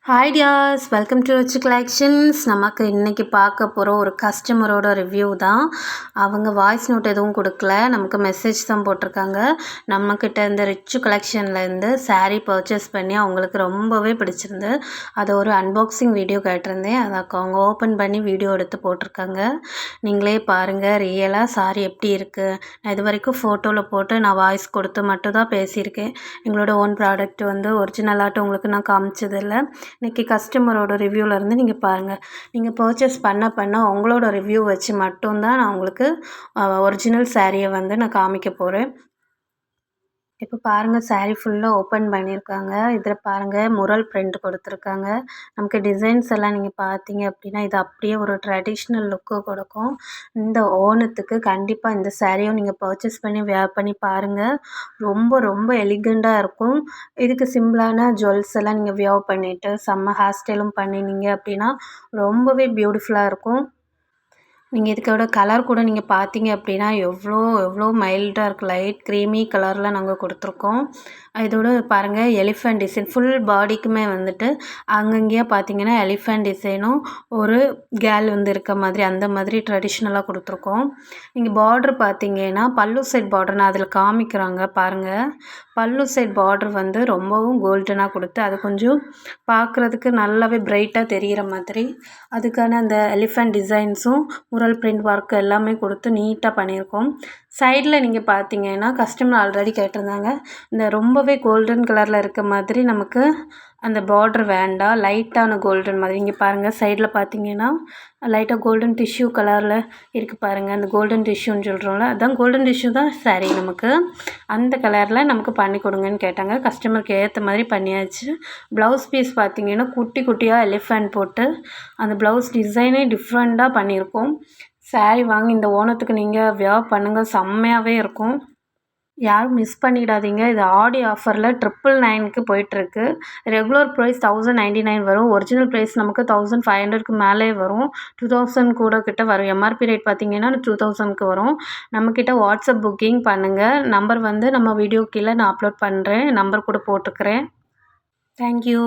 Hi dears, welcome to rich collections. நமக்கு இன்றைக்கி பார்க்க போகிற ஒரு கஸ்டமரோட ரிவ்யூ தான். அவங்க வாய்ஸ் நோட் எதுவும் கொடுக்கல, நமக்கு மெசேஜ் தான் போட்டிருக்காங்க. நம்மக்கிட்ட இந்த ரிச் கலெக்ஷன்லேருந்து saree பர்ச்சேஸ் பண்ணி அவங்களுக்கு ரொம்பவே பிடிச்சிருந்து அதை ஒரு அன்பாக்சிங் வீடியோ கேட்டிருந்தேன். அதை அவங்க ஓப்பன் பண்ணி வீடியோ எடுத்து போட்டிருக்காங்க. நீங்களே பாருங்கள் ரியலாக saree எப்படி இருக்குது. நான் இது வரைக்கும் ஃபோட்டோவில் போட்டு நான் வாய்ஸ் கொடுத்து மட்டும் தான் பேசியிருக்கேன். எங்களோட ஓன் ப்ராடக்ட் வந்து ஒரிஜினலாட்டு உங்களுக்கு நான் காமிச்சதில்லை. இன்றைக்கி கஸ்டமரோட ரிவ்யூவிலேருந்து நீங்கள் பாருங்கள். நீங்கள் பர்ச்சேஸ் பண்ண உங்களோட ரிவ்யூ வச்சு மட்டும்தான் நான் உங்களுக்கு ஒரிஜினல் சாரியை வந்து நான் காமிக்க போகிறேன். இப்போ பாருங்கள், saree ஃபுல்லாக ஓப்பன் பண்ணியிருக்காங்க. இதில் பாருங்கள் முரல் பிரிண்ட் கொடுத்துருக்காங்க. நமக்கு டிசைன்ஸ் எல்லாம் நீங்கள் பார்த்தீங்க அப்படின்னா இது அப்படியே ஒரு ட்ரெடிஷ்னல் லுக்கு கொடுக்கும். இந்த ஓணத்துக்கு கண்டிப்பாக இந்த சாரியும் நீங்கள் பர்ச்சேஸ் பண்ணி வேர் பண்ணி பாருங்கள். ரொம்ப ரொம்ப எலிகண்ட்டாக இருக்கும். இதுக்கு சிம்பிளான ஜுவல்ஸ் எல்லாம் நீங்கள் வியர் பண்ணிவிட்டு செம்ம ஹேர் ஸ்டைலும் பண்ணினீங்க அப்படின்னா ரொம்பவே பியூட்டிஃபுல்லாக இருக்கும். நீங்கள் இதுக்கோட கலர் கூட நீங்கள் பார்த்தீங்க அப்படின்னா எவ்வளோ எவ்வளோ மைல்டாக இருக்குது. லைட் க்ரீமி கலரில் நாங்கள் கொடுத்துருக்கோம். இதோட பாருங்கள் எலிஃபண்ட் டிசைன் ஃபுல் பாடிக்குமே வந்துட்டு அங்கங்கேயே பார்த்தீங்கன்னா எலிஃபண்ட் டிசைனும் ஒரு கேல் வந்து இருக்க மாதிரி அந்த மாதிரி ட்ரெடிஷ்னலாக கொடுத்துருக்கோம். நீங்கள் பார்ட்ரு பார்த்தீங்கன்னா பல்லு சைட் பார்டர் நான் அதில் காமிக்கிறாங்க பாருங்கள். பல்லு சைட் பார்டர் வந்து ரொம்பவும் கோல்டனாக கொடுத்து அது கொஞ்சம் பார்க்குறதுக்கு நல்லாவே பிரைட்டாக தெரிகிற மாதிரி அதுக்கான அந்த எலிஃபண்ட் டிசைன்ஸும் முரல் பிரிண்ட் ஒர்க் எல்லாமே கொடுத்து நீட்டாக பண்ணியிருக்கோம். சைடில் நீங்கள் பார்த்தீங்கன்னா கஸ்டமர் ஆல்ரெடி கேட்டிருந்தாங்க, இந்த ரொம்பவே கோல்டன் கலரில் இருக்க மாதிரி நமக்கு அந்த பார்டர் வேண்டாம், லைட்டான கோல்டன் மாதிரி. இங்கே பாருங்கள் சைடில் பார்த்தீங்கன்னா லைட்டாக கோல்டன் டிஷ்யூ கலரில் இருக்குது பாருங்கள். அந்த கோல்டன் டிஷ்யூன்னு சொல்கிறோம்ல, அதுதான் கோல்டன் டிஷ்யூ தான் சாரி. நமக்கு அந்த கலரில் நமக்கு பண்ணி கொடுங்கன்னு கேட்டாங்க. கஸ்டமருக்கு ஏற்ற மாதிரி பண்ணியாச்சு. ப்ளவுஸ் பீஸ் பார்த்தீங்கன்னா குட்டி குட்டியாக எலிஃபண்ட் போட்டு அந்த ப்ளவுஸ் டிசைனே டிஃப்ரெண்ட்டாக பண்ணியிருக்கோம். சாரி வாங்கி இந்த ஓணத்துக்கு நீங்கள் வியர் பண்ணுங்கள், செம்மையாகவே இருக்கும். யாரும் மிஸ் பண்ணிடாதீங்க. இது ஆடி ஆஃபரில் 999க்கு போயிட்டுருக்கு. ரெகுலர் ப்ரைஸ் 1099 வரும். ஒரிஜினல் ப்ரைஸ் நமக்கு 1500க்கு மேலே வரும். 2000 கூட கிட்ட வரும். எம்ஆர்பி ரேட் பார்த்தீங்கன்னா 2000க்கு வரும். நம்மக்கிட்ட வாட்ஸ்அப் புக்கிங் பண்ணுங்கள். நம்பர் வந்து நம்ம வீடியோ கீழே நான் அப்லோட் பண்ணுறேன். நம்பர் கூட போட்டுக்கிறேன். தேங்க்யூ.